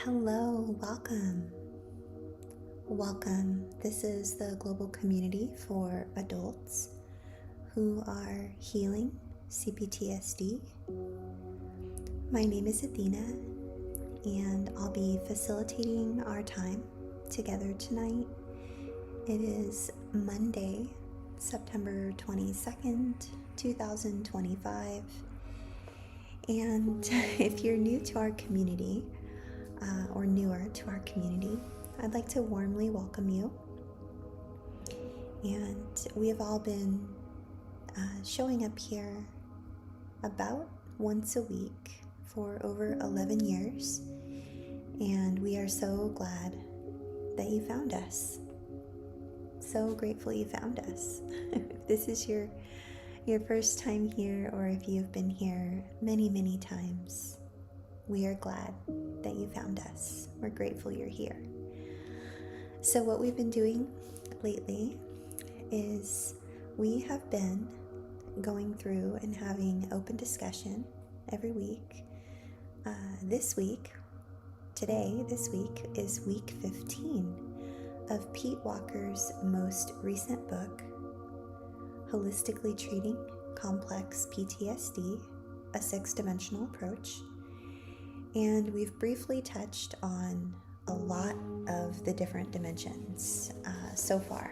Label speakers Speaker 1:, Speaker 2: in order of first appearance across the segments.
Speaker 1: Hello, welcome. Welcome. This is the global community for adults who are healing CPTSD. My name is Athena, and I'll be facilitating our time together tonight. It is Monday, September 22nd, 2025. And if you're new to our community, or newer to our community, I'd like to warmly welcome you. And we have all been showing up here about once a week for over 11 years, and we are so glad that you found us. So grateful you found us. If this is your first time here, or if you've been here many times, we are glad that you found us. We're grateful you're here. So what we've been doing lately is we have been going through and having open discussion every week. This week is week 15 of Pete Walker's most recent book, Holistically Treating Complex PTSD, a Six-Dimensional Approach. And we've briefly touched on a lot of the different dimensions so far.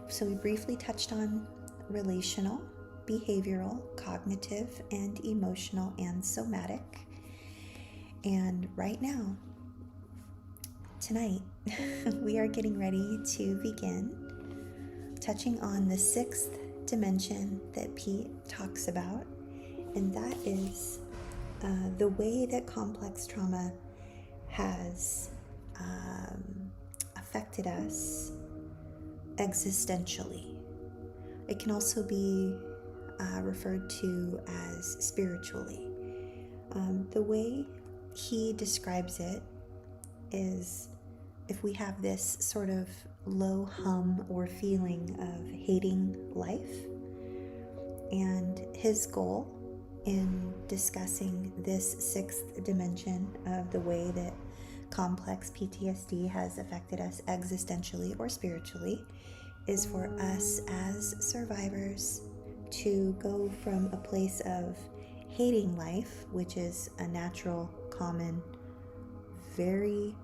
Speaker 1: So we briefly touched on relational, behavioral, cognitive, and emotional, and somatic. And right now, tonight, we are getting ready to begin touching on the sixth dimension that Pete talks about, and that is the way that complex trauma has affected us existentially. It can also be referred to as spiritually. The way he describes it is if we have this sort of low hum or feeling of hating life, and his goal in discussing this sixth dimension of the way that complex PTSD has affected us existentially or spiritually is for us as survivors to go from a place of hating life, which is a natural, common, very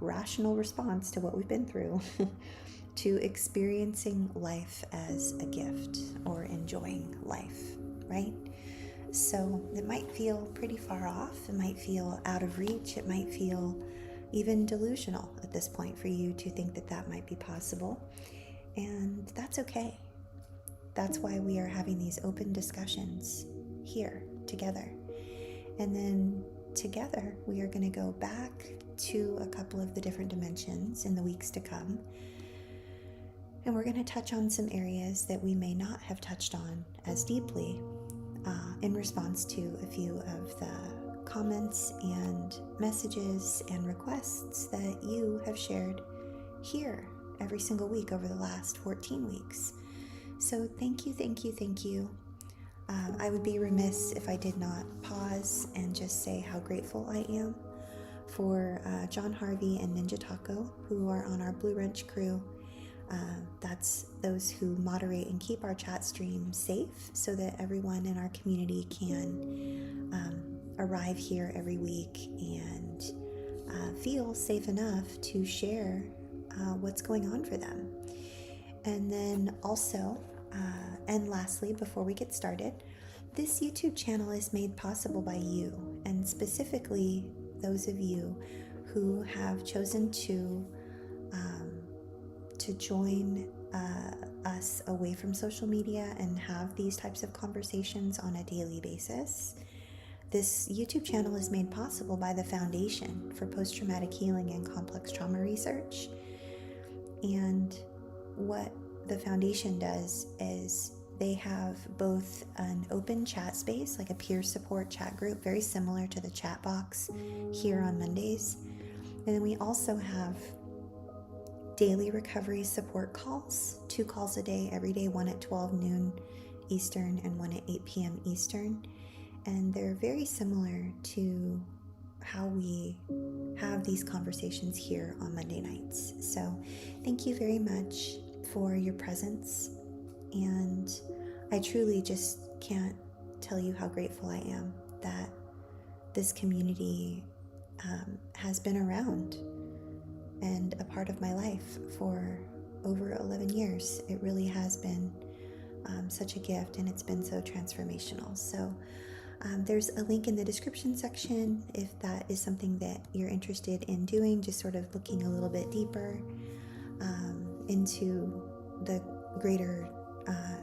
Speaker 1: rational response to what we've been through, to experiencing life as a gift or enjoying life, right? So it might feel pretty far off, it might feel out of reach, it might feel even delusional at this point for you to think that that might be possible. And that's okay. That's why we are having these open discussions here together. And then together we are going to go back to a couple of the different dimensions in the weeks to come. And we're going to touch on some areas that we may not have touched on as deeply in response to a few of the comments and messages and requests that you have shared here every single week over the last 14 weeks. So thank you. I would be remiss if I did not pause and just say how grateful I am for John Harvey and Ninja Taco, who are on our Blue Wrench crew. That's those who moderate and keep our chat stream safe so that everyone in our community can arrive here every week and feel safe enough to share what's going on for them. And then also, and lastly, before we get started, this YouTube channel is made possible by you, and specifically those of you who have chosen to join us away from social media and have these types of conversations on a daily basis. This YouTube channel is made possible by the Foundation for Post-Traumatic Healing and Complex Trauma Research. And what the Foundation does is they have both an open chat space, like a peer support chat group, very similar to the chat box here on Mondays. And then we also have daily recovery support calls, 2 calls a day, every day, one at 12 noon Eastern and one at 8 p.m. Eastern. And they're very similar to how we have these conversations here on Monday nights. So thank you very much for your presence. And I truly just can't tell you how grateful I am that this community has been around and a part of my life for over 11 years. It really has been such a gift, and it's been so transformational. So there's a link in the description section if that is something that you're interested in doing, just sort of looking a little bit deeper into the greater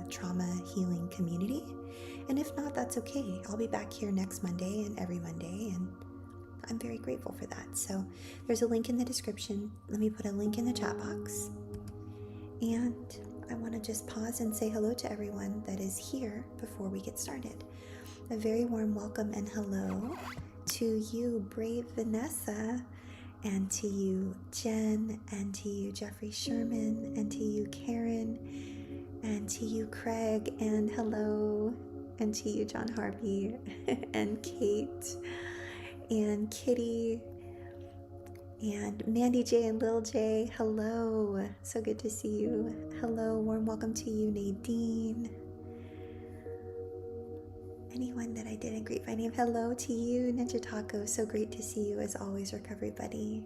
Speaker 1: trauma healing community. And if not, that's okay. I'll be back here next Monday and every Monday, and I'm very grateful for that. So there's a link in the description. Let me put a link in the chat box. And I want to just pause and say hello to everyone that is here before we get started. A very warm welcome and hello to you, brave Vanessa, and to you, Jen, and to you, Jeffrey Sherman, and to you, Karen, and to you, Craig, and hello, and to you, John Harvey, and Kate, and Kitty, and Mandy J and Lil J, hello, so good to see you. Hello, warm welcome to you, Nadine. Anyone that I didn't greet by name, hello to you, Ninja Taco, so great to see you as always, Recovery Buddy.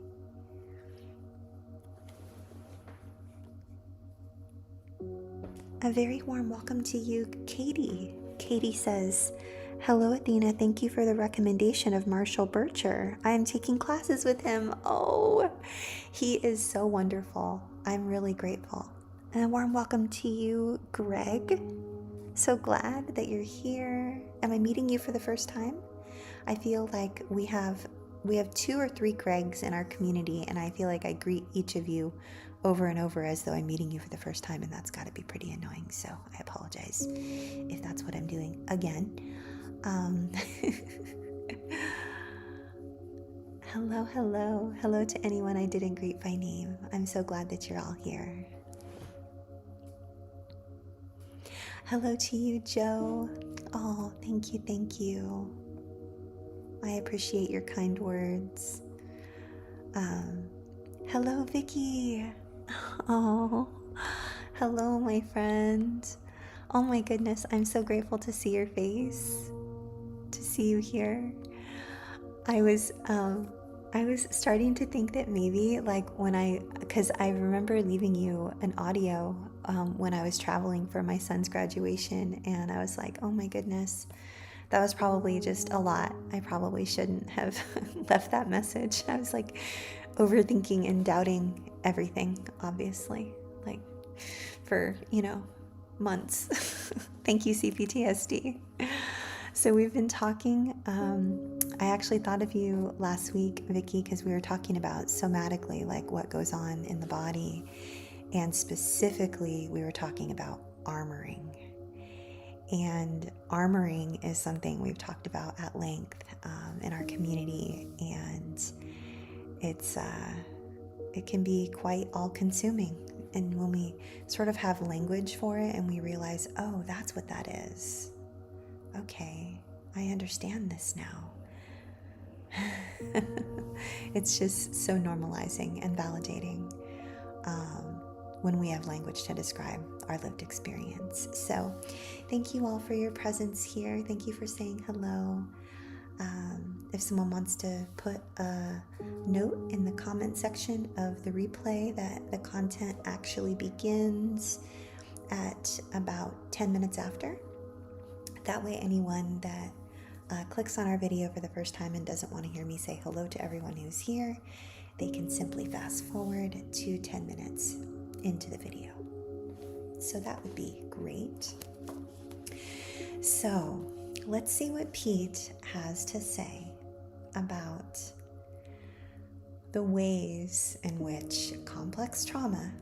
Speaker 1: A very warm welcome to you, Katie. Katie says, hello, Athena. Thank you for the recommendation of Marshall Bircher. I am taking classes with him. Oh, he is so wonderful. I'm really grateful. And a warm welcome to you, Greg. So glad that you're here. Am I meeting you for the first time? I feel like we have 2 or 3 Gregs in our community, and I feel like I greet each of you over and over as though I'm meeting you for the first time, and that's got to be pretty annoying. So I apologize if that's what I'm doing again. Hello to anyone I didn't greet by name. I'm so glad that you're all here. Hello to you, Joe. Oh, thank you. I appreciate your kind words. Hello, Vicky. Oh, hello, my friend. Oh my goodness, I'm so grateful to see your face, to see you here. I was starting to think that maybe because I remember leaving you an audio when I was traveling for my son's graduation, and I was like, oh my goodness, that was probably just a lot. I probably shouldn't have left that message. I was like overthinking and doubting everything, obviously, like for, months. Thank you, CPTSD. So we've been talking. I actually thought of you last week, Vicky, because we were talking about somatically, like what goes on in the body. And specifically, we were talking about armoring. And armoring is something we've talked about at length in our community. And it can be quite all-consuming. And when we sort of have language for it and we realize, oh, that's what that is. Okay, I understand this now. It's just so normalizing and validating when we have language to describe our lived experience. So thank you all for your presence here. Thank you for saying hello. If someone wants to put a note in the comment section of the replay that the content actually begins at about 10 minutes after, that way anyone that clicks on our video for the first time and doesn't want to hear me say hello to everyone who's here, they can simply fast forward to 10 minutes into the video. So that would be great. So let's see what Pete has to say about the ways in which complex trauma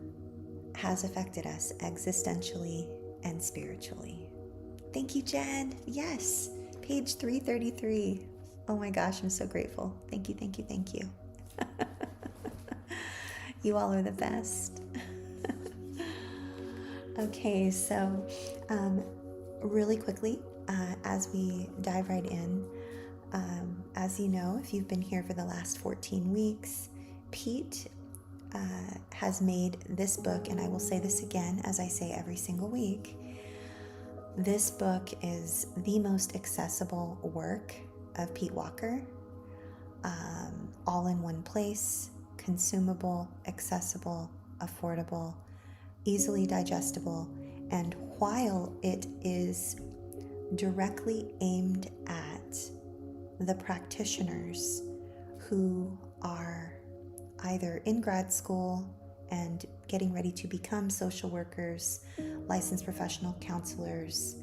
Speaker 1: has affected us existentially and spiritually. Thank you, Jen. Yes, page 333. Oh my gosh, I'm so grateful. Thank you. You all are the best. Okay, so really quickly, as we dive right in, As you know, if you've been here for the last 14 weeks, Pete has made this book, and I will say this again as I say every single week, this book is the most accessible work of Pete Walker, all in one place, consumable, accessible, affordable, easily digestible, and while it is directly aimed at the practitioners who are either in grad school and getting ready to become social workers, licensed professional counselors,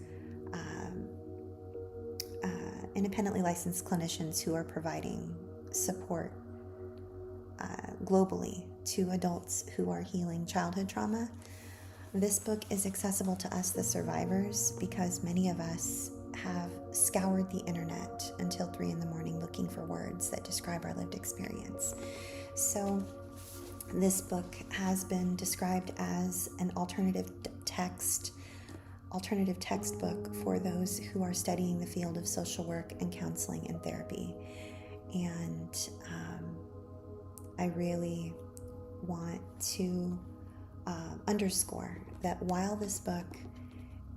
Speaker 1: independently licensed clinicians who are providing support globally to adults who are healing childhood trauma. This book is accessible to us, the survivors, because many of us have scoured the internet until 3 in the morning looking for words that describe our lived experience. So this book has been described as an alternative textbook for those who are studying the field of social work and counseling and therapy. And I really want to underscore that while this book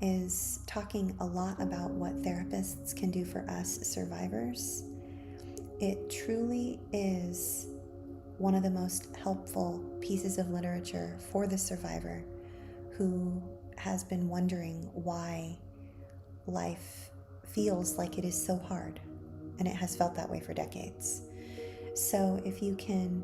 Speaker 1: is talking a lot about what therapists can do for us survivors, it truly is one of the most helpful pieces of literature for the survivor who has been wondering why life feels like it is so hard, and it has felt that way for decades. So if you can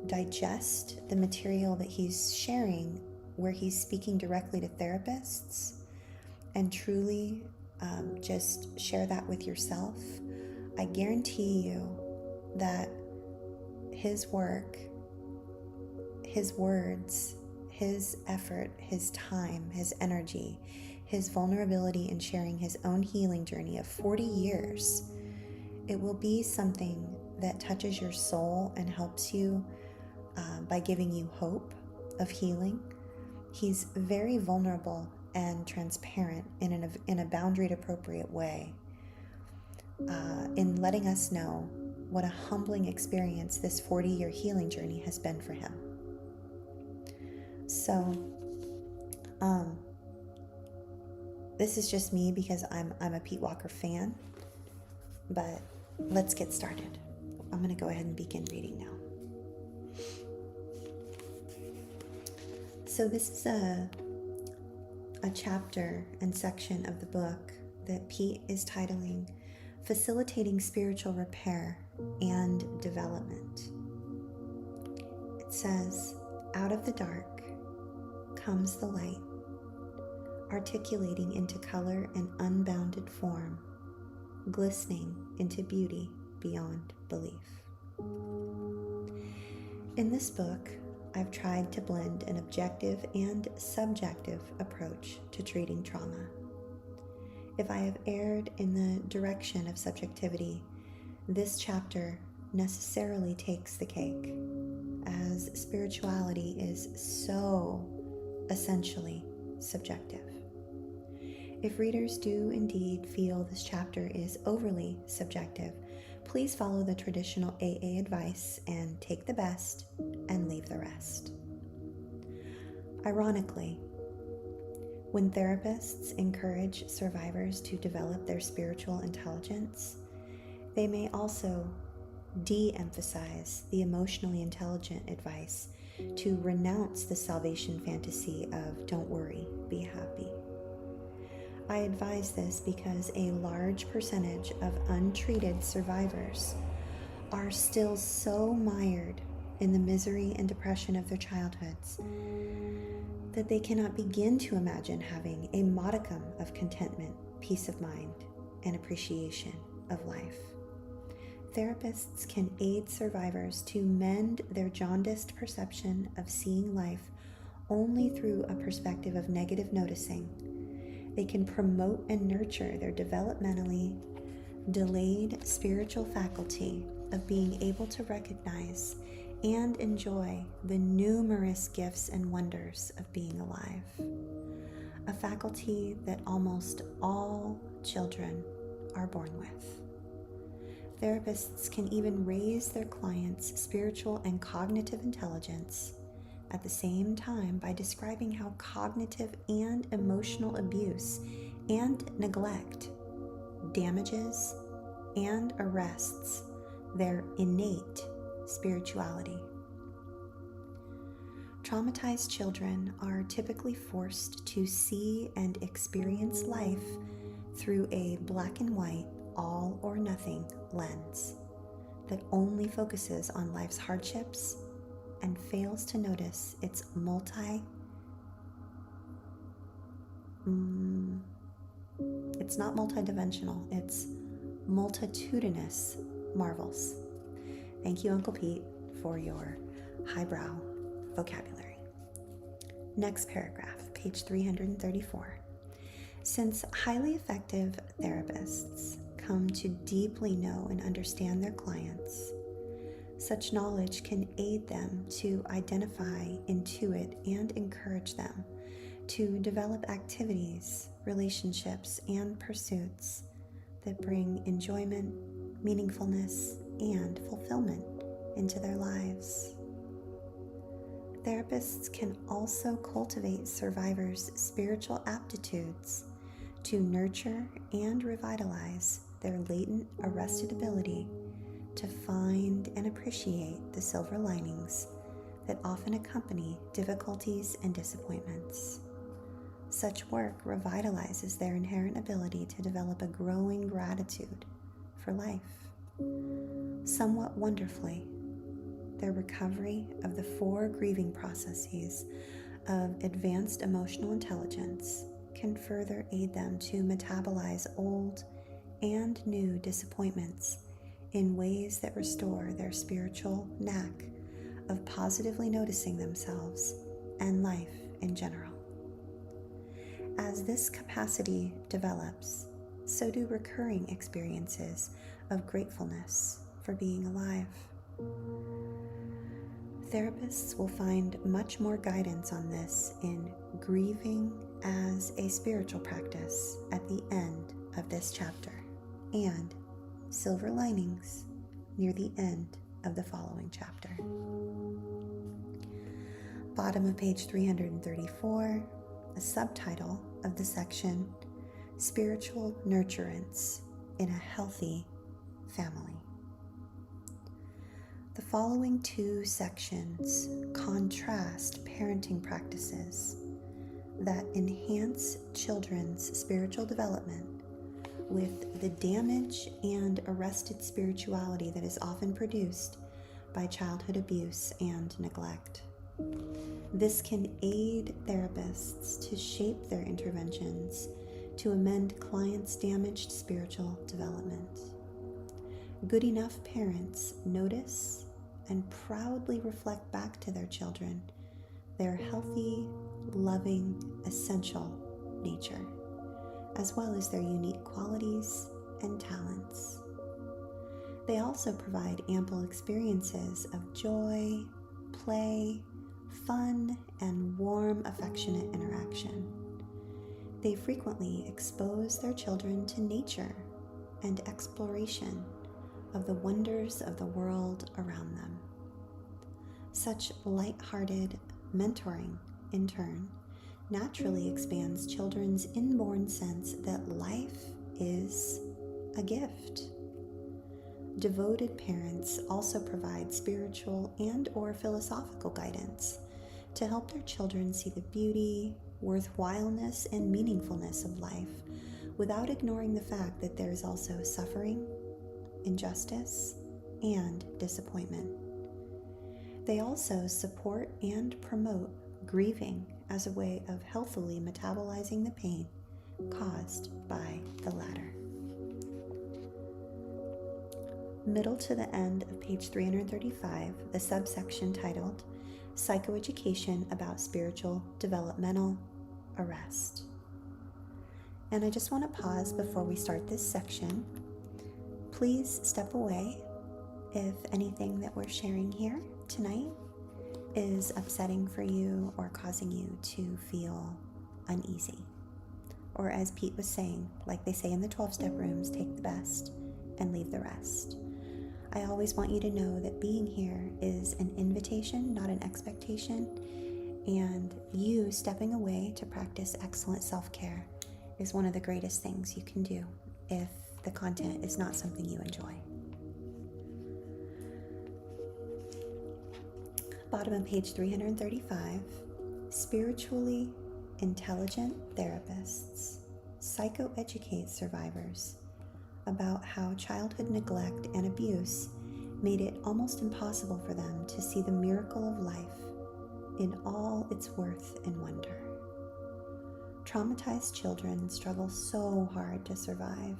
Speaker 1: digest the material that he's sharing, where he's speaking directly to therapists, and truly just share that with yourself, I guarantee you that his work, his words, his effort, his time, his energy, his vulnerability in sharing his own healing journey of 40 years, it will be something that touches your soul and helps you by giving you hope of healing. He's very vulnerable and transparent in a boundaried, appropriate way in letting us know what a humbling experience this 40-year healing journey has been for him. So, this is just me because I'm a Pete Walker fan, but let's get started. I'm going to go ahead and begin reading now. So this is a chapter and section of the book that Pete is titling Facilitating Spiritual Repair and Development. It says, "Out of the dark comes the light, articulating into color and unbounded form, glistening into beauty beyond belief." In this book, I've tried to blend an objective and subjective approach to treating trauma. If I have erred in the direction of subjectivity, this chapter necessarily takes the cake, as spirituality is so essentially subjective. If readers do indeed feel this chapter is overly subjective, please follow the traditional AA advice and take the best and leave the rest. Ironically, when therapists encourage survivors to develop their spiritual intelligence, they may also de-emphasize the emotionally intelligent advice to renounce the salvation fantasy of "don't worry, be happy." I advise this because a large percentage of untreated survivors are still so mired in the misery and depression of their childhoods that they cannot begin to imagine having a modicum of contentment, peace of mind, and appreciation of life. Therapists can aid survivors to mend their jaundiced perception of seeing life only through a perspective of negative noticing. They can promote and nurture their developmentally delayed spiritual faculty of being able to recognize and enjoy the numerous gifts and wonders of being alive, a faculty that almost all children are born with. Therapists can even raise their clients' spiritual and cognitive intelligence at the same time by describing how cognitive and emotional abuse and neglect damages and arrests their innate spirituality. Traumatized children are typically forced to see and experience life through a black and white, all or nothing lens that only focuses on life's hardships and fails to notice its it's not multidimensional, it's multitudinous marvels. Thank you, Uncle Pete, for your highbrow vocabulary. Next paragraph, page 334. Since highly effective therapists come to deeply know and understand their clients, such knowledge can aid them to identify, intuit, and encourage them to develop activities, relationships, and pursuits that bring enjoyment, meaningfulness, and fulfillment into their lives. Therapists can also cultivate survivors' spiritual aptitudes to nurture and revitalize their latent arrested ability to find and appreciate the silver linings that often accompany difficulties and disappointments. Such work revitalizes their inherent ability to develop a growing gratitude for life. Somewhat wonderfully, their recovery of the 4 grieving processes of advanced emotional intelligence can further aid them to metabolize old and new disappointments in ways that restore their spiritual knack of positively noticing themselves and life in general. As this capacity develops, so do recurring experiences of gratefulness for being alive. Therapists will find much more guidance on this in Grieving as a Spiritual Practice at the end of this chapter, and Silver Linings near the end of the following chapter. Bottom of page 334, a subtitle of the section, Spiritual Nurturance in a Healthy Family. The following 2 sections contrast parenting practices that enhance children's spiritual development with the damage and arrested spirituality that is often produced by childhood abuse and neglect. This can aid therapists to shape their interventions to amend clients' damaged spiritual development. Good enough parents notice and proudly reflect back to their children their healthy, loving, essential nature, as well as their unique qualities and talents. They also provide ample experiences of joy, play, fun, and warm, affectionate interaction. They frequently expose their children to nature and exploration of the wonders of the world around them. Such light-hearted mentoring, in turn, naturally expands children's inborn sense that life is a gift. Devoted parents also provide spiritual and/or philosophical guidance to help their children see the beauty, worthwhileness, and meaningfulness of life without ignoring the fact that there is also suffering, injustice, and disappointment. They also support and promote grieving as a way of healthily metabolizing the pain caused by the latter. Middle to the end of page 335, the subsection titled Psychoeducation about Spiritual Developmental Arrest. And I just want to pause before we start this section. Please step away if anything that we're sharing here tonight is upsetting for you or causing you to feel uneasy or as Pete was saying, like they say in the 12-step rooms, take the best and leave the rest. I always want you to know that being here is an invitation, not an expectation, and you stepping away to practice excellent self-care is one of the greatest things you can do if the content is not something you enjoy. Bottom of page 335, spiritually intelligent therapists psychoeducate survivors about how childhood neglect and abuse made it almost impossible for them to see the miracle of life in all its worth and wonder. Traumatized children struggle so hard to survive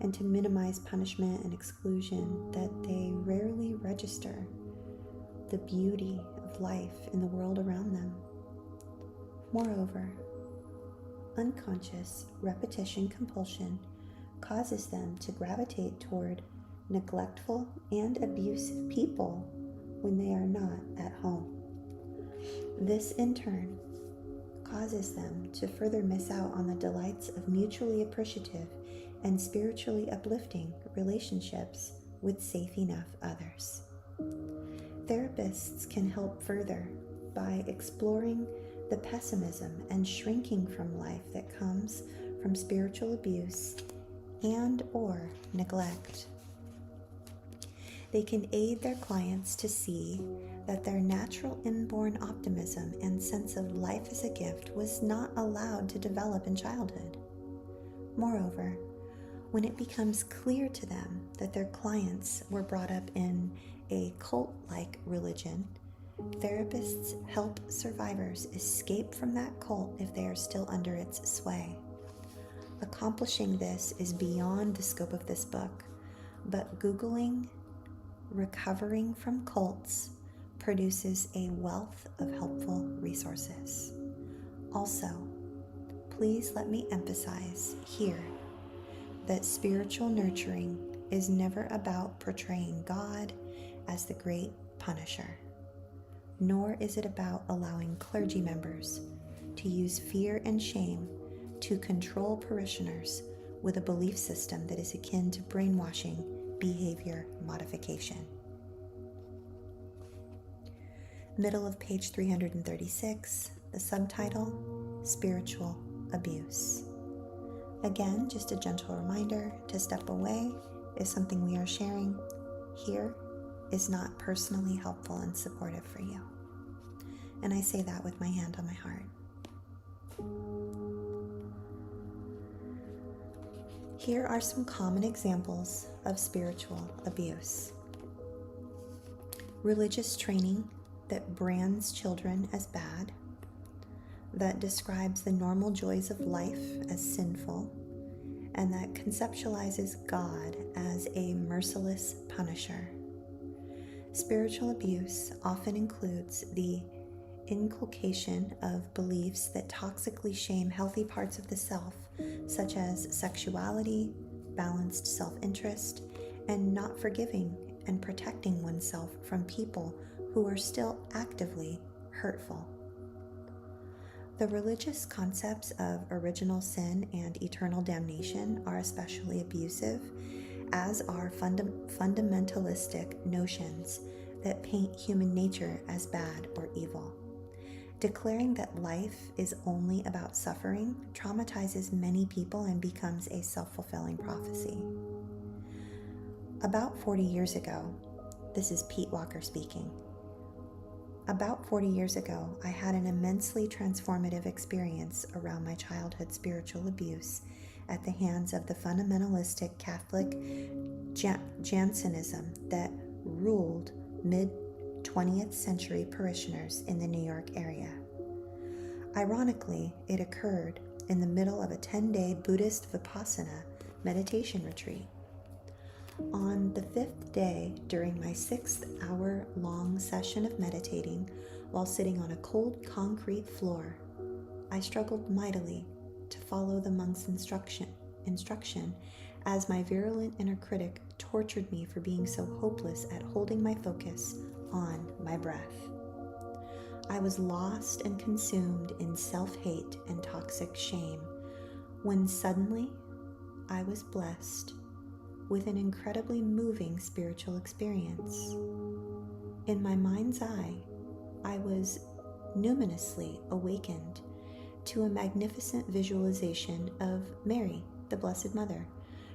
Speaker 1: and to minimize punishment and exclusion that they rarely register the beauty of life in the world around them. Moreover, unconscious repetition compulsion causes them to gravitate toward neglectful and abusive people when they are not at home. This, in turn, causes them to further miss out on the delights of mutually appreciative and spiritually uplifting relationships with safe enough others. Therapists can help further by exploring the pessimism and shrinking from life that comes from spiritual abuse and or neglect. They can aid their clients to see that their natural inborn optimism and sense of life as a gift was not allowed to develop in childhood. Moreover, when it becomes clear to them that their clients were brought up in a cult-like religion, therapists help survivors escape from that cult if they are still under its sway. Accomplishing this is beyond the scope of this book, but Googling recovering from cults produces a wealth of helpful resources. Also, please let me emphasize here that spiritual nurturing is never about portraying God as the great punisher, nor is it about allowing clergy members to use fear and shame to control parishioners with a belief system that is akin to brainwashing behavior modification. Middle of page 336, the subtitle, Spiritual Abuse. Again, just a gentle reminder to step away if something we are sharing here is not personally helpful and supportive for you. And I say that with my hand on my heart. Here are some common examples of spiritual abuse. Religious training that brands children as bad, that describes the normal joys of life as sinful, and that conceptualizes God as a merciless punisher. Spiritual abuse often includes the inculcation of beliefs that toxically shame healthy parts of the self, such as sexuality, balanced self-interest, and not forgiving and protecting oneself from people who are still actively hurtful. The religious concepts of original sin and eternal damnation are especially abusive, as are fundamentalistic notions that paint human nature as bad or evil. Declaring that life is only about suffering traumatizes many people and becomes a self-fulfilling prophecy. About 40 years ago, this is Pete Walker speaking. About 40 years ago, I had an immensely transformative experience around my childhood spiritual abuse at the hands of the fundamentalistic Catholic Jansenism that ruled mid-20th century parishioners in the New York area. Ironically, it occurred in the middle of a 10-day Buddhist Vipassana meditation retreat. On the 5th day, during my 6-hour-long session of meditating while sitting on a cold concrete floor, I struggled mightily to follow the monk's instruction as my virulent inner critic tortured me for being so hopeless at holding my focus on my breath. I was lost and consumed in self-hate and toxic shame, when suddenly I was blessed with an incredibly moving spiritual experience. In my mind's eye, I was numinously awakened to a magnificent visualization of Mary, the Blessed Mother,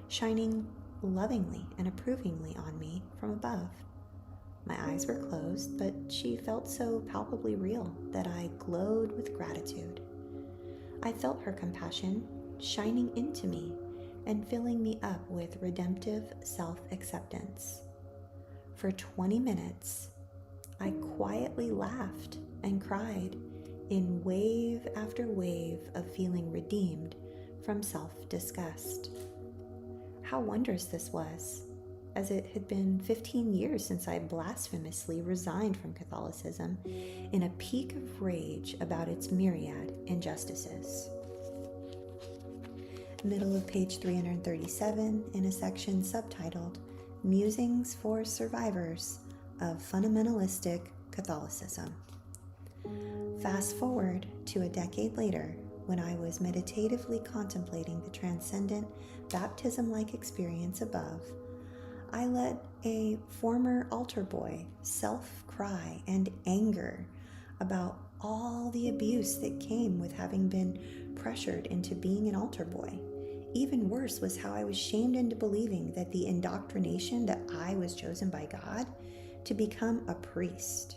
Speaker 1: shining lovingly and approvingly on me from above. My eyes were closed, but she felt so palpably real that I glowed with gratitude. I felt her compassion shining into me and filling me up with redemptive self-acceptance. For 20 minutes, I quietly laughed and cried in wave after wave of feeling redeemed from self-disgust. How wondrous this was, as it had been 15 years since I blasphemously resigned from Catholicism in a peak of rage about its myriad injustices. Middle of page 337, in a section subtitled Musings for Survivors of Fundamentalistic Catholicism. Fast forward to a decade later, when I was meditatively contemplating the transcendent baptism-like experience above, I let a former altar boy self-cry and anger about all the abuse that came with having been pressured into being an altar boy. Even worse was how I was shamed into believing that the indoctrination that I was chosen by God to become a priest.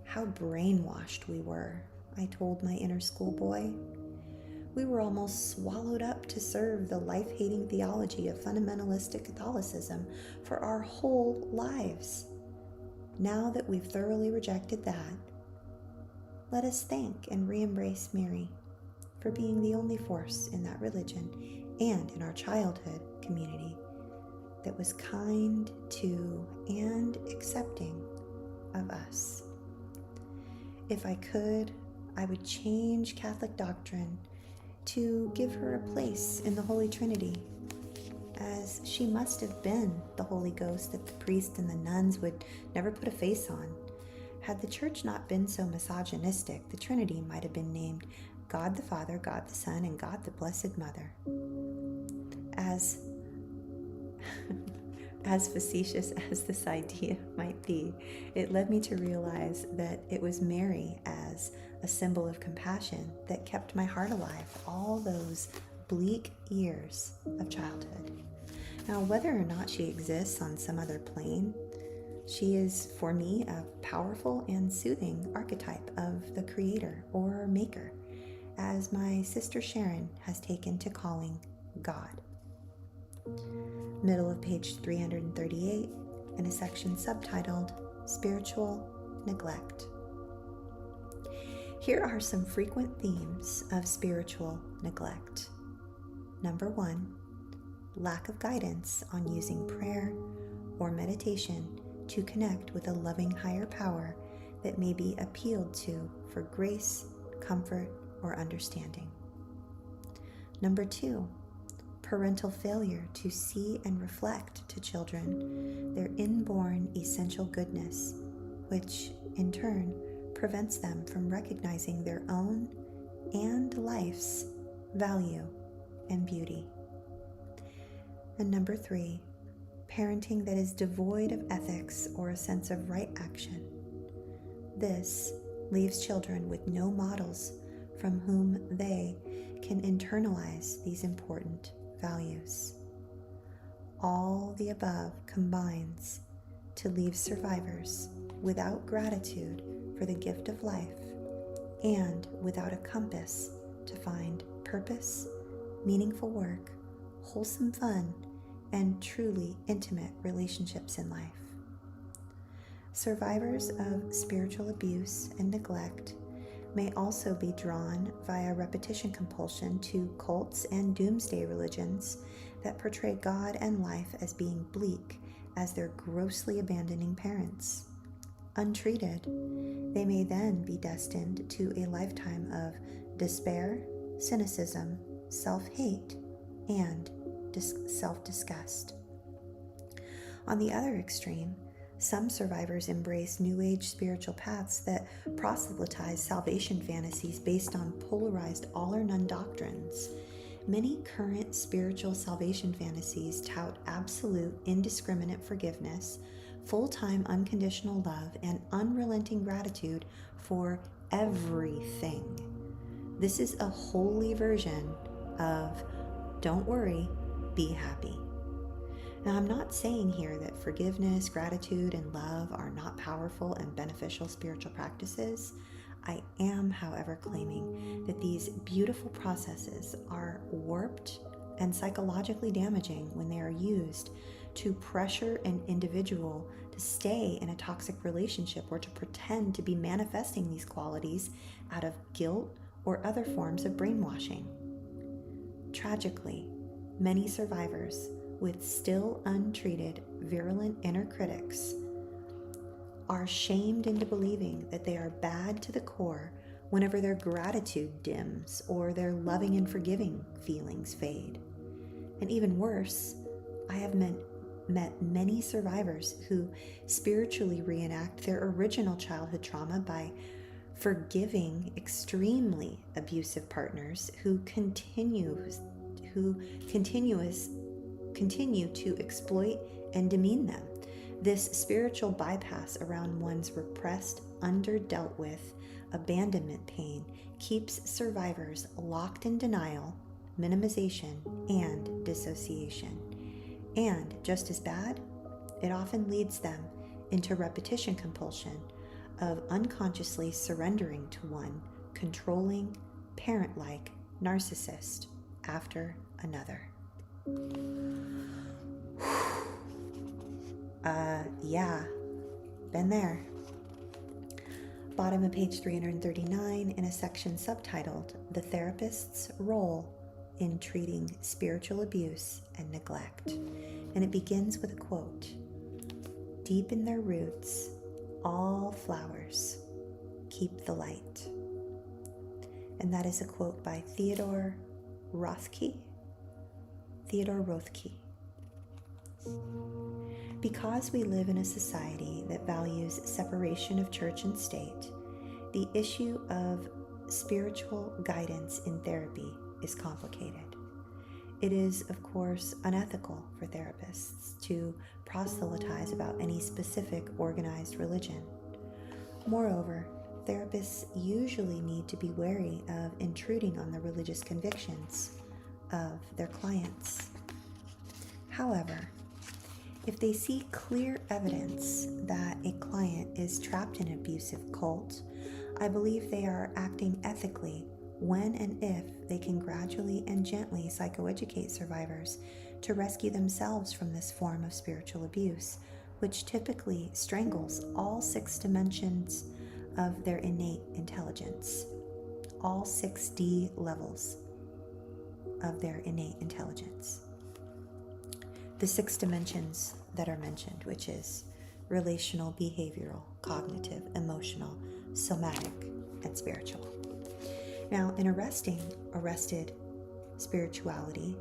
Speaker 1: How brainwashed we were, I told my inner schoolboy. We were almost swallowed up to serve the life-hating theology of fundamentalistic Catholicism for our whole lives. Now that we've thoroughly rejected that, let us thank and re-embrace Mary for being the only force in that religion and in our childhood community that was kind to and accepting of us. If I could, I would change Catholic doctrine to give her a place in the Holy Trinity, as she must have been the Holy Ghost that the priests and the nuns would never put a face on. Had the Church not been so misogynistic, the Trinity might have been named God the Father, God the Son, and God the Blessed Mother. As facetious as this idea might be, it led me to realize that it was Mary as a symbol of compassion that kept my heart alive all those bleak years of childhood. Now, whether or not she exists on some other plane, she is, for me, a powerful and soothing archetype of the Creator or Maker, as my sister Sharon has taken to calling God. Middle of page 338, in a section subtitled Spiritual Neglect. Here are some frequent themes of spiritual neglect. Number 1, lack of guidance on using prayer or meditation to connect with a loving higher power that may be appealed to for grace, comfort, or understanding. Number 2, parental failure to see and reflect to children their inborn essential goodness, which in turn prevents them from recognizing their own and life's value and beauty. And number 3, parenting that is devoid of ethics or a sense of right action. This leaves children with no models from whom they can internalize these important values. All the above combines to leave survivors without gratitude for the gift of life and without a compass to find purpose, meaningful work, wholesome fun, and truly intimate relationships in life. Survivors of spiritual abuse and neglect may also be drawn via repetition compulsion to cults and doomsday religions that portray God and life as being bleak as their grossly abandoning parents. Untreated, they may then be destined to a lifetime of despair, cynicism, self-hate, and self-disgust. On the other extreme, some survivors embrace New Age spiritual paths that proselytize salvation fantasies based on polarized all-or-none doctrines, Many current spiritual salvation fantasies tout absolute, indiscriminate forgiveness, full-time unconditional love, and unrelenting gratitude for everything. This is a holy version of don't worry, be happy. Now, I'm not saying here that forgiveness, gratitude, and love are not powerful and beneficial spiritual practices. I am, however, claiming that these beautiful processes are warped and psychologically damaging when they are used to pressure an individual to stay in a toxic relationship or to pretend to be manifesting these qualities out of guilt or other forms of brainwashing. Tragically, many survivors with still untreated virulent inner critics are shamed into believing that they are bad to the core whenever their gratitude dims or their loving and forgiving feelings fade. And even worse, I have met many survivors who spiritually reenact their original childhood trauma by forgiving extremely abusive partners who continue to exploit and demean them. This spiritual bypass around one's repressed, underdealt with abandonment pain keeps survivors locked in denial, minimization, and dissociation. And just as bad, it often leads them into repetition compulsion of unconsciously surrendering to one controlling, parent-like narcissist after another. Yeah, been there. Bottom of page 339 in a section subtitled The Therapist's Role in Treating Spiritual Abuse and Neglect. And it begins with a quote, "Deep in their roots, all flowers keep the light." And that is a quote by Theodore Rothke. Because we live in a society that values separation of church and state, the issue of spiritual guidance in therapy is complicated. It is, of course, unethical for therapists to proselytize about any specific organized religion. Moreover, therapists usually need to be wary of intruding on the religious convictions of their clients. However, if they see clear evidence that a client is trapped in an abusive cult, I believe they are acting ethically when and if they can gradually and gently psychoeducate survivors to rescue themselves from this form of spiritual abuse, which typically strangles all 6 dimensions of their innate intelligence, all 6D levels of their innate intelligence. The 6 dimensions that are mentioned, which is relational, behavioral, cognitive, emotional, somatic, and spiritual. Now, in arrested spirituality,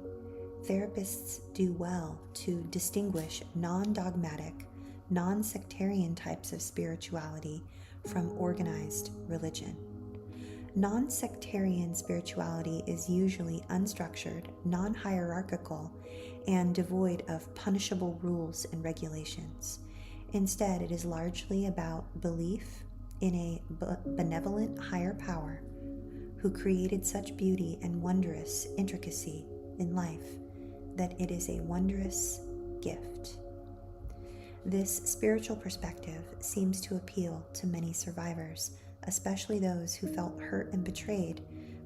Speaker 1: therapists do well to distinguish non-dogmatic, non-sectarian types of spirituality from organized religion. Non-sectarian spirituality is usually unstructured, non-hierarchical, and devoid of punishable rules and regulations. Instead, it is largely about belief in a benevolent higher power who created such beauty and wondrous intricacy in life that it is a wondrous gift. This spiritual perspective seems to appeal to many survivors, especially those who felt hurt and betrayed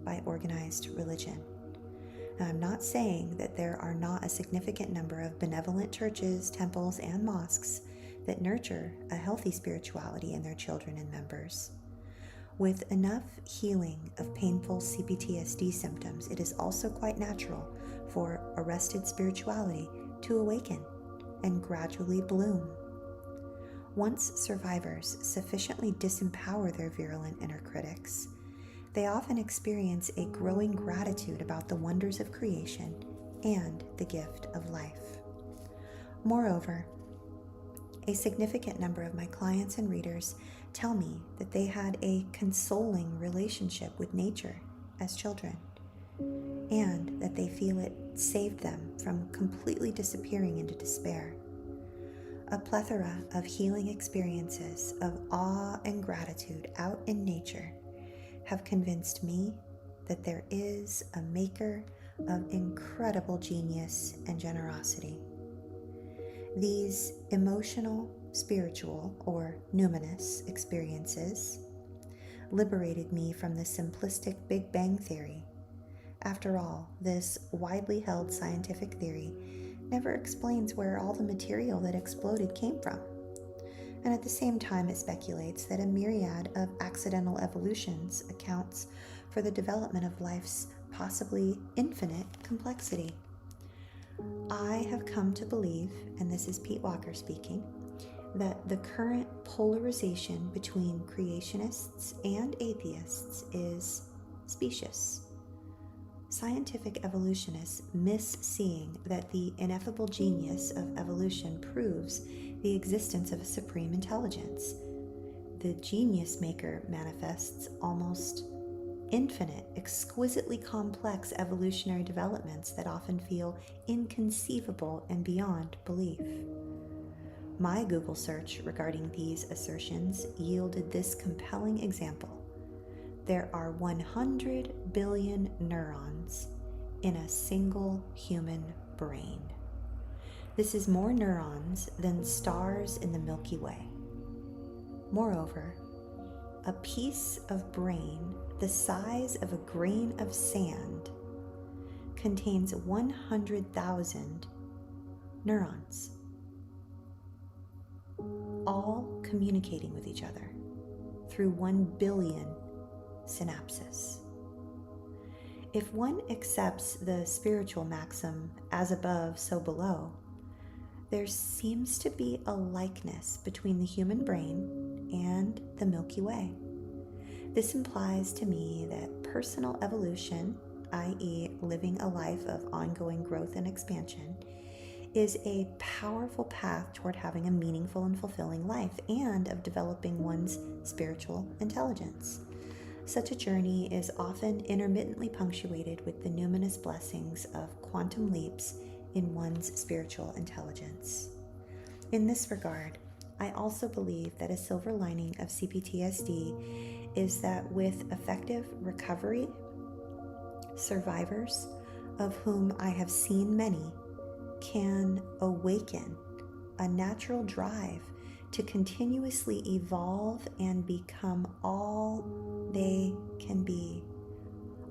Speaker 1: by organized religion. Now, I'm not saying that there are not a significant number of benevolent churches, temples, and mosques that nurture a healthy spirituality in their children and members. With enough healing of painful CPTSD symptoms, it is also quite natural for arrested spirituality to awaken and gradually bloom. Once survivors sufficiently disempower their virulent inner critics, they often experience a growing gratitude about the wonders of creation and the gift of life. Moreover, a significant number of my clients and readers tell me that they had a consoling relationship with nature as children. and that they feel it saved them from completely disappearing into despair. A plethora of healing experiences of awe and gratitude out in nature have convinced me that there is a maker of incredible genius and generosity. These emotional, spiritual, or numinous experiences liberated me from the simplistic Big Bang theory. After all, this widely held scientific theory never explains where all the material that exploded came from. And at the same time, it speculates that a myriad of accidental evolutions accounts for the development of life's possibly infinite complexity. I have come to believe, and this is Pete Walker speaking, that the current polarization between creationists and atheists is specious. Scientific evolutionists miss seeing that the ineffable genius of evolution proves the existence of a supreme intelligence. The genius maker manifests almost infinite, exquisitely complex evolutionary developments that often feel inconceivable and beyond belief. My Google search regarding these assertions yielded this compelling example. There are 100 billion neurons in a single human brain. This is more neurons than stars in the Milky Way. Moreover, a piece of brain the size of a grain of sand contains 100,000 neurons, all communicating with each other through 1 billion synapses. If one accepts the spiritual maxim, as above, so below, there seems to be a likeness between the human brain and the Milky Way. This implies to me that personal evolution, i.e., living a life of ongoing growth and expansion, is a powerful path toward having a meaningful and fulfilling life and of developing one's spiritual intelligence. Such a journey is often intermittently punctuated with the numinous blessings of quantum leaps in one's spiritual intelligence. In this regard, I also believe that a silver lining of CPTSD is that with effective recovery, survivors, of whom I have seen many, can awaken a natural drive to continuously evolve and become all they can be.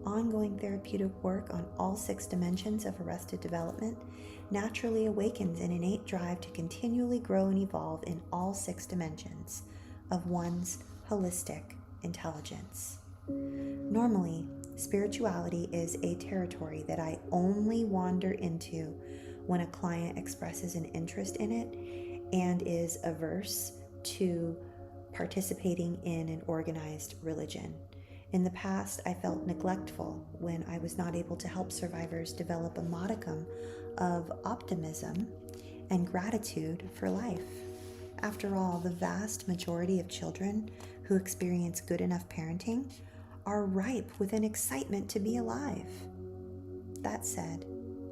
Speaker 1: Ongoing therapeutic work on all 6 dimensions of arrested development naturally awakens an innate drive to continually grow and evolve in all 6 dimensions of one's holistic intelligence. Normally, spirituality is a territory that I only wander into when a client expresses an interest in it and is averse to participating in an organized religion. In the past, I felt neglectful when I was not able to help survivors develop a modicum of optimism and gratitude for life. After all, the vast majority of children who experience good enough parenting are ripe with an excitement to be alive. That said,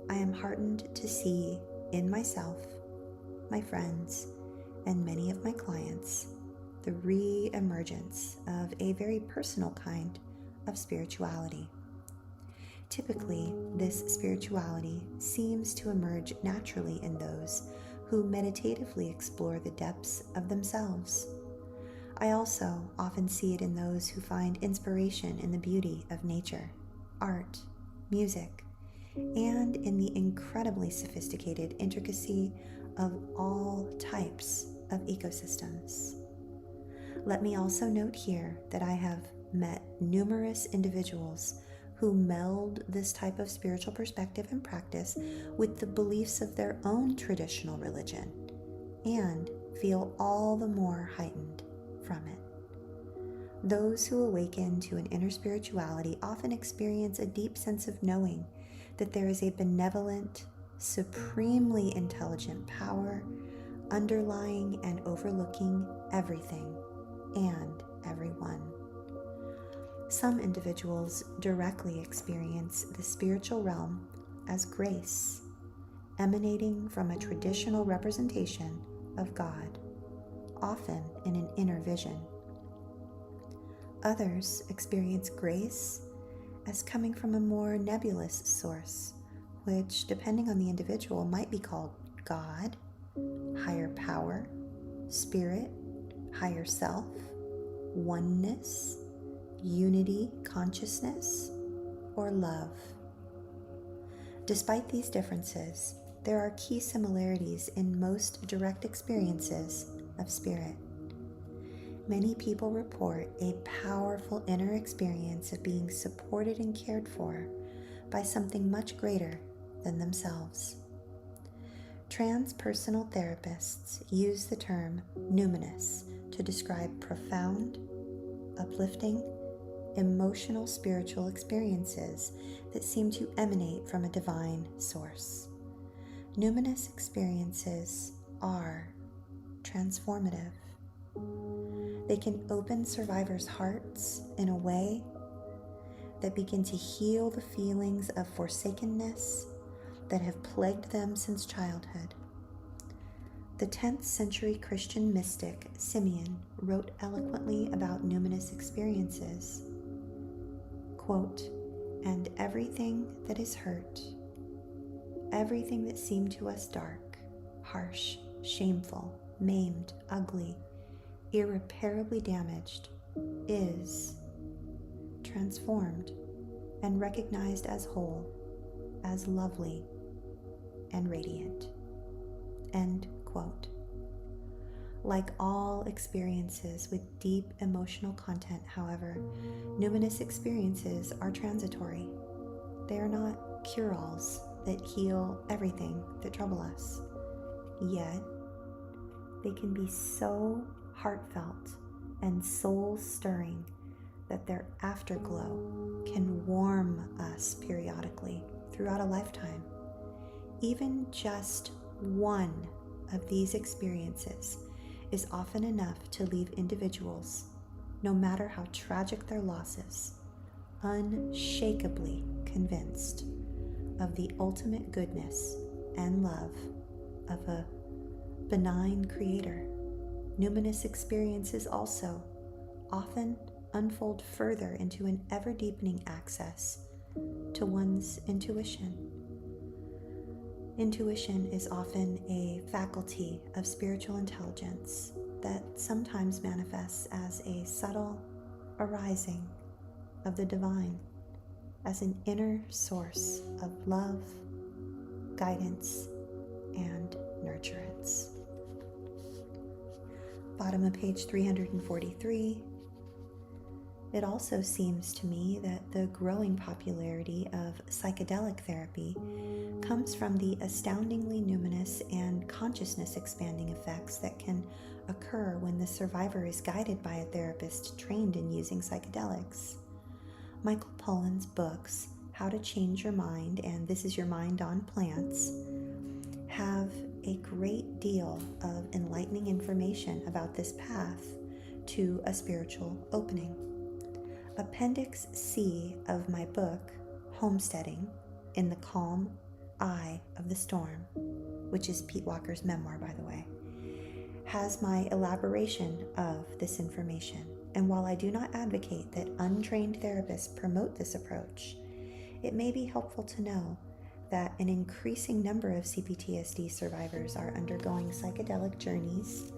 Speaker 1: I am heartened to see in myself, my friends, and many of my clients the re-emergence of a very personal kind of spirituality. Typically, this spirituality seems to emerge naturally in those who meditatively explore the depths of themselves. I also often see it in those who find inspiration in the beauty of nature, art, music, and in the incredibly sophisticated intricacy of all types of ecosystems. Let me also note here that I have met numerous individuals who meld this type of spiritual perspective and practice with the beliefs of their own traditional religion and feel all the more heightened from it. Those who awaken to an inner spirituality often experience a deep sense of knowing that there is a benevolent, supremely intelligent power underlying and overlooking everything and everyone. Some individuals directly experience the spiritual realm as grace, emanating from a traditional representation of God, often in an inner vision. Others experience grace as coming from a more nebulous source, which, depending on the individual, might be called God, higher power, spirit, higher self, oneness, unity, consciousness, or love. Despite these differences, there are key similarities in most direct experiences of spirit. Many people report a powerful inner experience of being supported and cared for by something much greater than themselves. Transpersonal therapists use the term numinous to describe profound, uplifting, emotional spiritual experiences that seem to emanate from a divine source. Numinous experiences are transformative. They can open survivors' hearts in a way that begin to heal the feelings of forsakenness that have plagued them since childhood. The 10th century Christian mystic Simeon wrote eloquently about numinous experiences. Quote, "And everything that is hurt, everything that seemed to us dark, harsh, shameful, maimed, ugly, irreparably damaged, is transformed and recognized as whole, as lovely and radiant." End quote. Like all experiences with deep emotional content, however, numinous experiences are transitory. They are not cure-alls that heal everything that trouble us. Yet, they can be so heartfelt and soul-stirring that their afterglow can warm us periodically throughout a lifetime. Even just one of these experiences is often enough to leave individuals, no matter how tragic their losses, unshakably convinced of the ultimate goodness and love of a benign creator. Numinous experiences also often unfold further into an ever-deepening access to one's intuition. Intuition is often a faculty of spiritual intelligence that sometimes manifests as a subtle arising of the divine, as an inner source of love, guidance, and nurturance. Bottom of page 343. It also seems to me that the growing popularity of psychedelic therapy comes from the astoundingly numinous and consciousness-expanding effects that can occur when the survivor is guided by a therapist trained in using psychedelics. Michael Pollan's books, How to Change Your Mind and This Is Your Mind on Plants, have a great deal of enlightening information about this path to a spiritual opening. Appendix C of my book, Homesteading in the Calm Eye of the Storm, which is Pete Walker's memoir, by the way, has my elaboration of this information. And while I do not advocate that untrained therapists promote this approach, it may be helpful to know that an increasing number of CPTSD survivors are undergoing psychedelic journeys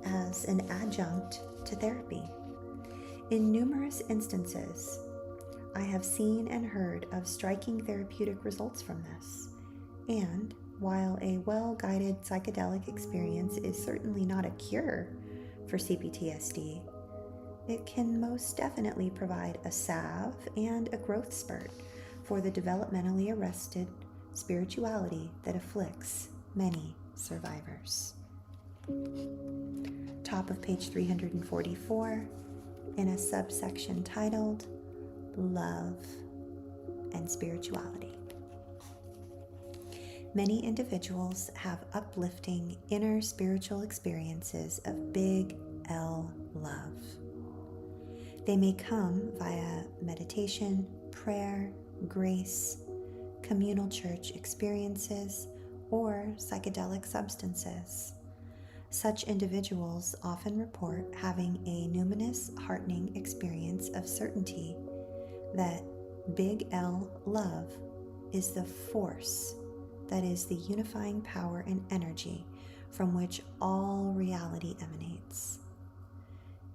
Speaker 1: as an adjunct to therapy. In numerous instances, I have seen and heard of striking therapeutic results from this. And while a well-guided psychedelic experience is certainly not a cure for CPTSD, it can most definitely provide a salve and a growth spurt for the developmentally arrested spirituality that afflicts many survivors. Top of page 344, in a subsection titled Love and Spirituality. Many individuals have uplifting inner spiritual experiences of big L love. They may come via meditation, prayer, grace, communal church experiences, or psychedelic substances. Such individuals often report having a numinous, heartening experience of certainty that Big L love is the force that is the unifying power and energy from which all reality emanates.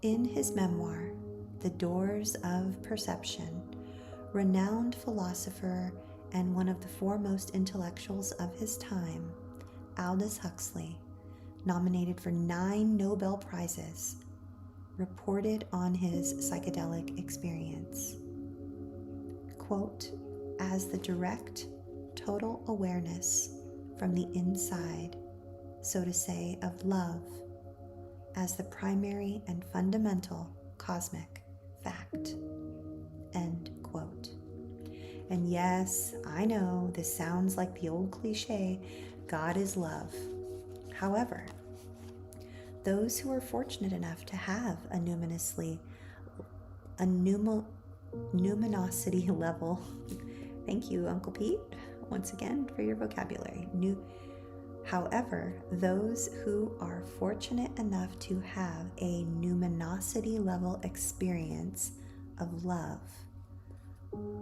Speaker 1: In his memoir, The Doors of Perception, renowned philosopher and one of the foremost intellectuals of his time, Aldous Huxley, nominated for 9 Nobel Prizes, reported on his psychedelic experience. Quote, as the direct, total awareness from the inside, so to say, of love, as the primary and fundamental cosmic fact. End quote. And yes, I know this sounds like the old cliche, God is love. However, those who are fortunate enough to have a numinosity level, thank you, Uncle Pete, once again for your vocabulary. However, those who are fortunate enough to have a numinosity level experience of love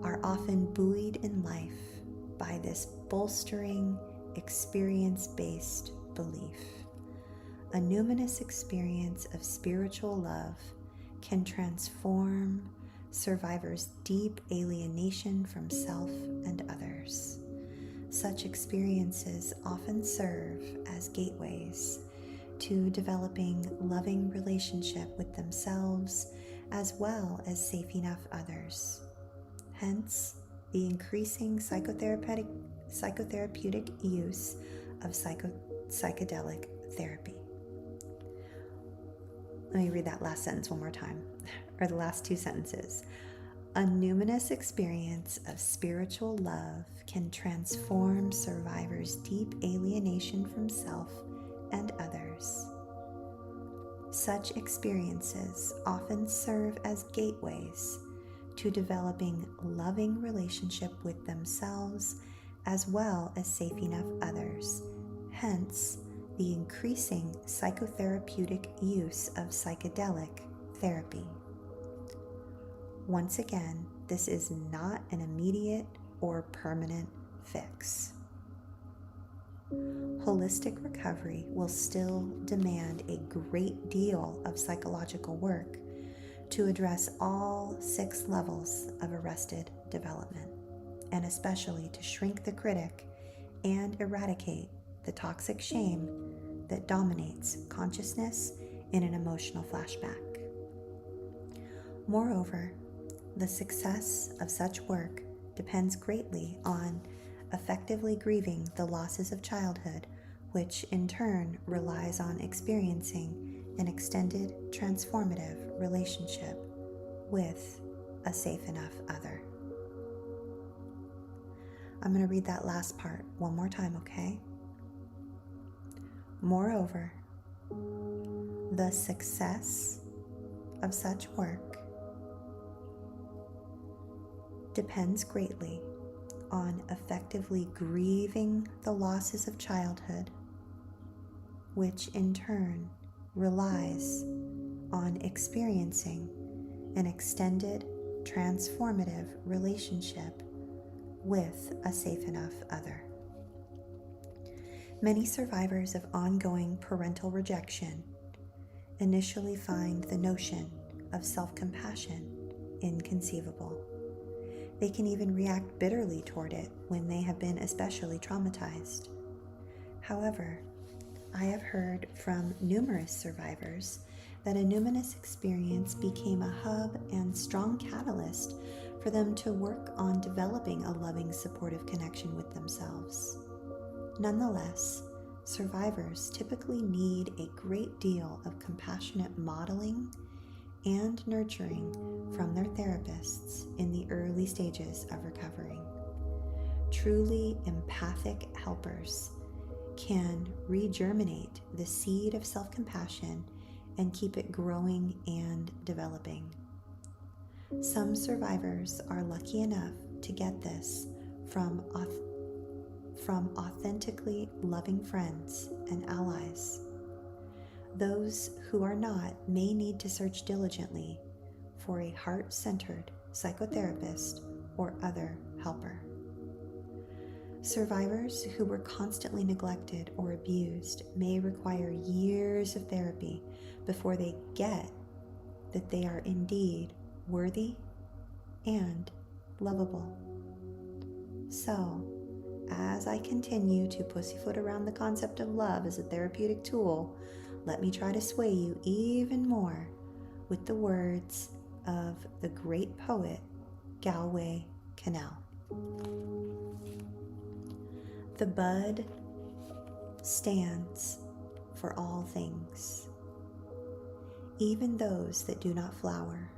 Speaker 1: are often buoyed in life by this bolstering, experience-based belief. A numinous experience of spiritual love can transform survivors' deep alienation from self and others. Such experiences often serve as gateways to developing loving relationship with themselves as well as safe enough others. Hence, the increasing psychotherapeutic use of psychedelic therapy. Let me read that last sentence one more time, or the last 2 sentences. A numinous experience of spiritual love can transform survivors' deep alienation from self and others. Such experiences often serve as gateways to developing loving relationship with themselves as well as safe enough others. Hence, the increasing psychotherapeutic use of psychedelic therapy. Once again, this is not an immediate or permanent fix. Holistic recovery will still demand a great deal of psychological work to address all 6 levels of arrested development, and especially to shrink the critic and eradicate the toxic shame that dominates consciousness in an emotional flashback. Moreover, the success of such work depends greatly on effectively grieving the losses of childhood, which in turn relies on experiencing an extended transformative relationship with a safe enough other. I'm going to read that last part one more time, okay? Moreover, the success of such work depends greatly on effectively grieving the losses of childhood, which in turn relies on experiencing an extended, transformative relationship with a safe enough other. Many survivors of ongoing parental rejection initially find the notion of self-compassion inconceivable. They can even react bitterly toward it when they have been especially traumatized. However, I have heard from numerous survivors that a numinous experience became a hub and strong catalyst for them to work on developing a loving, supportive connection with themselves. Nonetheless, survivors typically need a great deal of compassionate modeling and nurturing from their therapists in the early stages of recovering. Truly empathic helpers can regerminate the seed of self-compassion and keep it growing and developing. Some survivors are lucky enough to get this from authentically loving friends and allies. Those who are not may need to search diligently for a heart-centered psychotherapist or other helper. Survivors who were constantly neglected or abused may require years of therapy before they get that they are indeed worthy and lovable. So, as I continue to pussyfoot around the concept of love as a therapeutic tool, let me try to sway you even more with the words of the great poet Galway Kinnell. The bud stands for all things, even those that do not flower,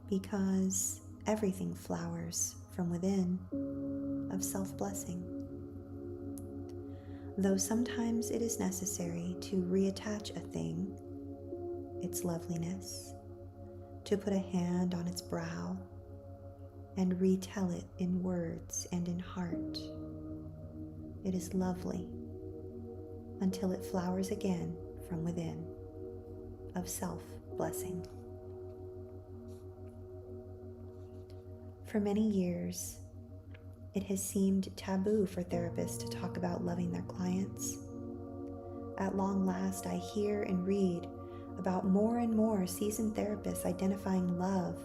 Speaker 1: because everything flowers from within of self-blessing. Though sometimes it is necessary to reattach a thing, its loveliness, to put a hand on its brow and retell it in words and in heart. It is lovely until it flowers again from within of self-blessing. For many years, it has seemed taboo for therapists to talk about loving their clients. At long last, I hear and read about more and more seasoned therapists identifying love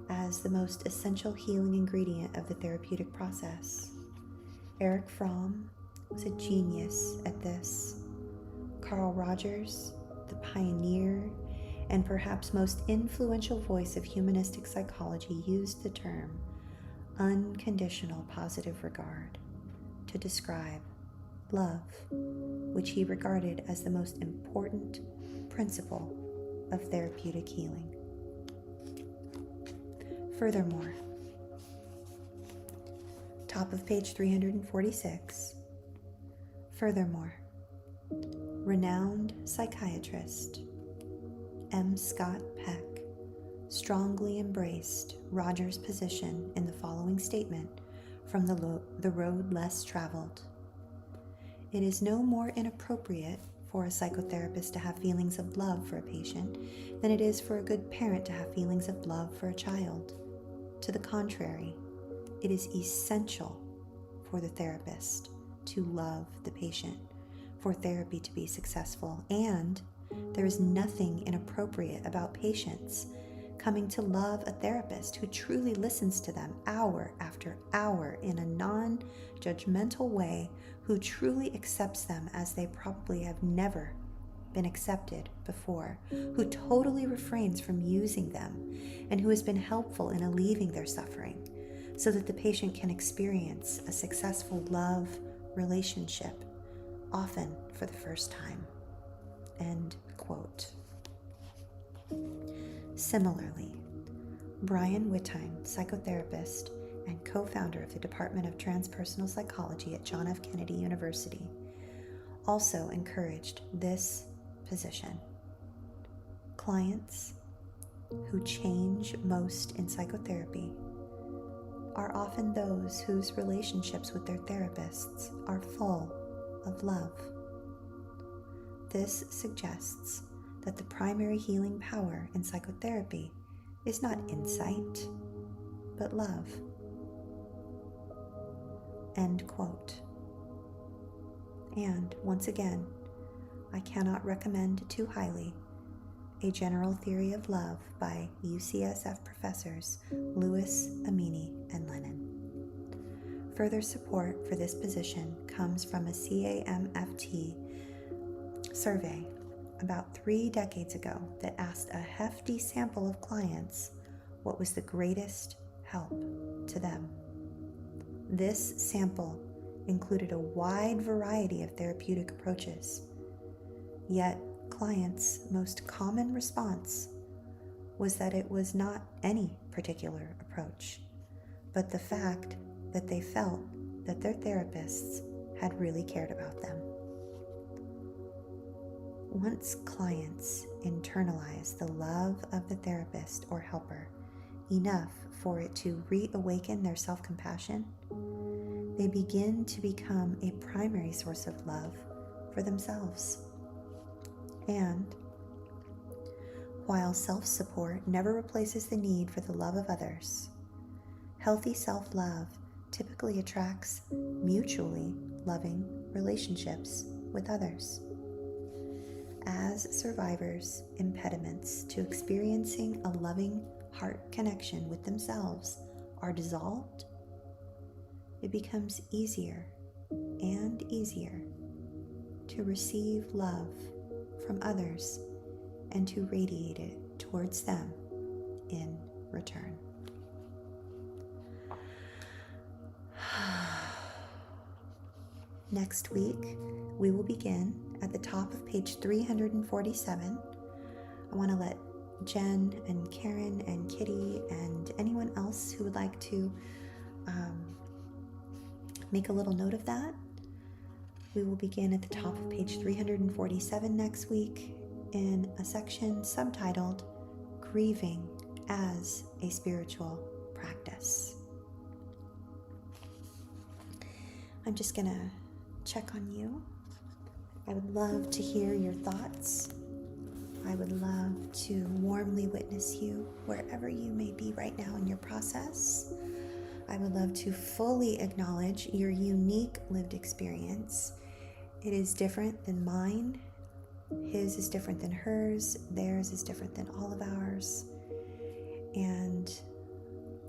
Speaker 1: as the most essential healing ingredient of the therapeutic process. Erich Fromm was a genius at this. Carl Rogers, the pioneer and perhaps most influential voice of humanistic psychology, used the term unconditional positive regard to describe love, which he regarded as the most important principle of therapeutic healing. Furthermore, top of page 346, furthermore, renowned psychiatrist M. Scott Peck strongly embraced Rogers' position in the following statement from The Road Less Traveled. It is no more inappropriate for a psychotherapist to have feelings of love for a patient than it is for a good parent to have feelings of love for a child. To the contrary, it is essential for the therapist to love the patient for therapy to be successful, and there is nothing inappropriate about patients coming to love a therapist who truly listens to them hour after hour in a non-judgmental way, who truly accepts them as they probably have never been accepted before, who totally refrains from using them, and who has been helpful in alleviating their suffering so that the patient can experience a successful love relationship, often for the first time. End quote. Similarly, Brian Wittine, psychotherapist and co-founder of the Department of Transpersonal Psychology at John F. Kennedy University, also encouraged this position. Clients who change most in psychotherapy are often those whose relationships with their therapists are full of love. This suggests that the primary healing power in psychotherapy is not insight, but love. End quote. And once again, I cannot recommend too highly A General Theory of Love by UCSF professors Lewis, Amini, and Lennon. Further support for this position comes from a CAMFT survey about 3 decades ago that asked a hefty sample of clients what was the greatest help to them. This sample included a wide variety of therapeutic approaches, yet clients' most common response was that it was not any particular approach, but the fact that they felt that their therapists had really cared about them. Once clients internalize the love of the therapist or helper enough for it to reawaken their self-compassion, they begin to become a primary source of love for themselves. And while self-support never replaces the need for the love of others, healthy self-love typically attracts mutually loving relationships with others. As survivors, impediments to experiencing a loving heart connection with themselves are dissolved, it becomes easier and easier to receive love from others and to radiate it towards them in return. Next week, we will begin at the top of page 347. I want to let Jen and Karen and Kitty and anyone else who would like to make a little note of that. We will begin at the top of page 347 next week in a section subtitled Grieving as a Spiritual Practice. I'm just going to check on you. I would love to hear your thoughts. I would love to warmly witness you wherever you may be right now in your process. I would love to fully acknowledge your unique lived experience. It is different than mine. His is different than hers. Theirs is different than all of ours. And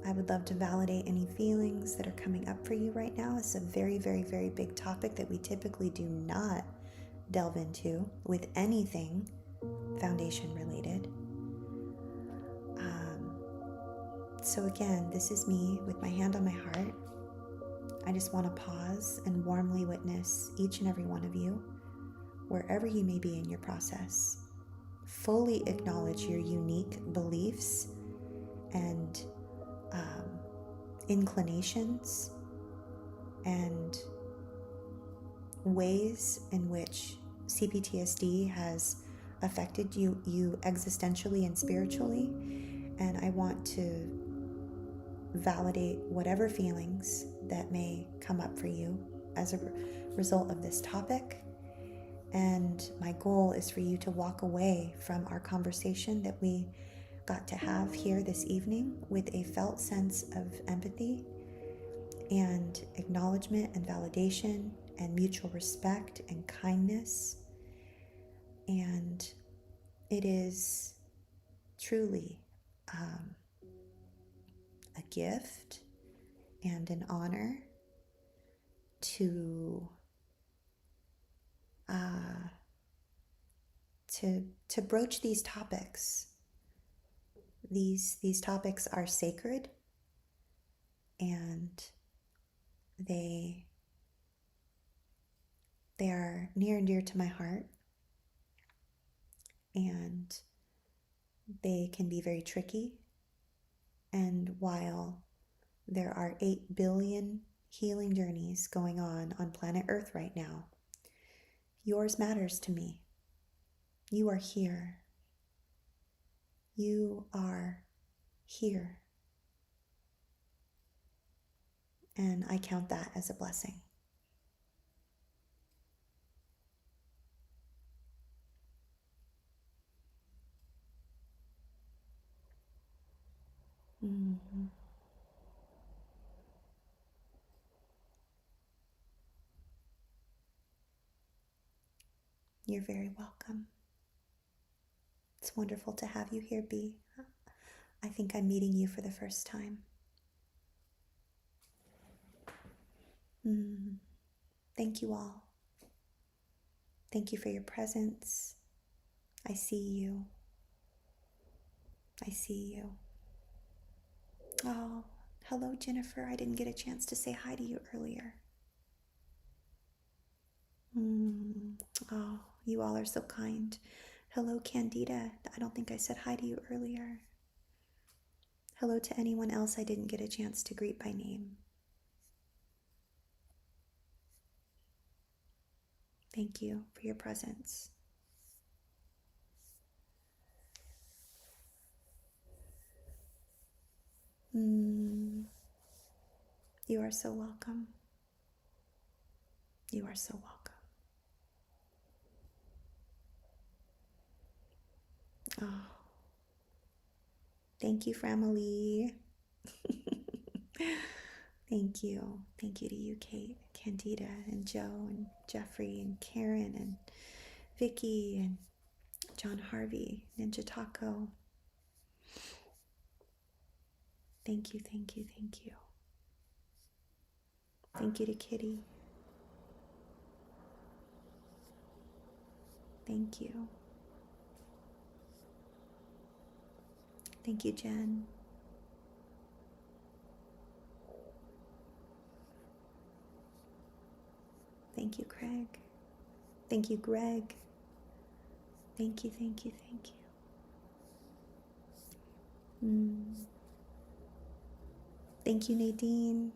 Speaker 1: I would love to validate any feelings that are coming up for you right now. It's a very, very, very big topic that we typically do not delve into with anything foundation related. So again, this is me with my hand on my heart. I just want to pause and warmly witness each and every one of you, wherever you may be in your process. Fully acknowledge your unique beliefs and inclinations and ways in which CPTSD has affected you existentially and spiritually. And I want to validate whatever feelings that may come up for you as a result of this topic. And my goal is for you to walk away from our conversation that we got to have here this evening with a felt sense of empathy and acknowledgement and validation and mutual respect and kindness. And it is truly a gift and an honor to broach these topics. These topics are sacred, and they are near and dear to my heart, and they can be very tricky. And while there are 8 billion healing journeys going on planet Earth right now, yours matters to me. You are here. You are here. And I count that as a blessing. Mm-hmm. You're very welcome. It's wonderful to have you here, B. I think I'm meeting you for the first time. Thank you all. Thank you for your presence. I see you. I see you. Oh, hello, Jennifer. I didn't get a chance to say hi to you earlier. Oh, you all are so kind. Hello, Candida. I don't think I said hi to you earlier. Hello to anyone else I didn't get a chance to greet by name. Thank you for your presence. Mm. You are so welcome. You are so welcome. Oh, thank you, family. Thank you. Thank you to you, Kate, Candida, and Joe, and Jeffrey, and Karen, and Vicky, and John Harvey, Ninja Taco. Thank you, thank you, thank you. Thank you to Kitty. Thank you. Thank you, Jen. Thank you, Craig. Thank you, Greg. Thank you, thank you, thank you. Thank you, Nadine.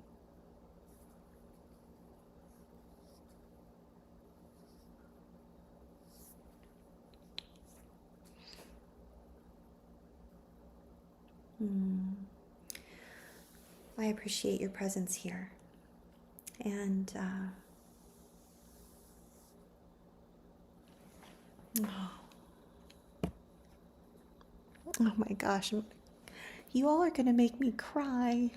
Speaker 1: I appreciate your presence here. And oh my gosh, you all are going to make me cry.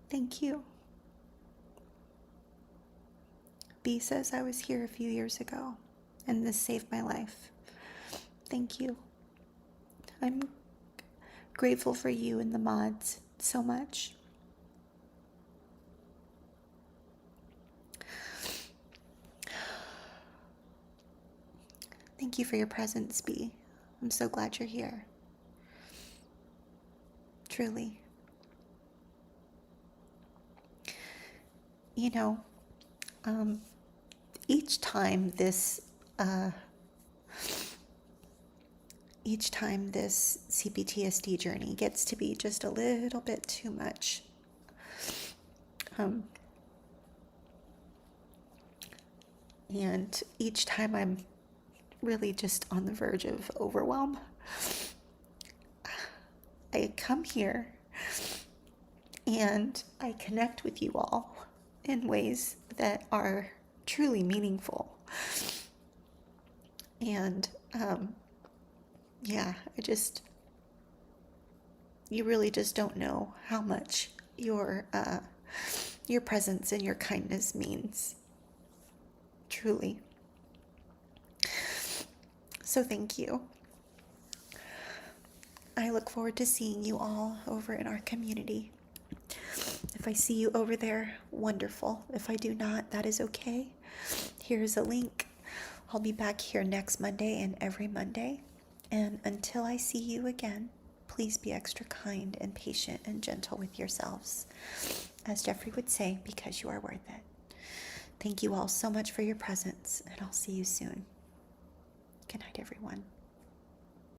Speaker 1: Thank you. B says I was here a few years ago, and this saved my life. Thank you. I'm grateful for you and the mods so much. Thank you for your presence, B. I'm so glad you're here. Truly. You know, each time this CPTSD journey gets to be just a little bit too much. And each time I'm really just on the verge of overwhelm, I come here and I connect with you all in ways that are truly meaningful. And you really just don't know how much your presence and your kindness means. Truly. So thank you. I look forward to seeing you all over in our community. If I see you over there, wonderful. If I do not, that is okay. Here's a link. I'll be back here next Monday and every Monday. And until I see you again, please be extra kind and patient and gentle with yourselves. As Jeffrey would say, because you are worth it. Thank you all so much for your presence, and I'll see you soon. Good night, everyone.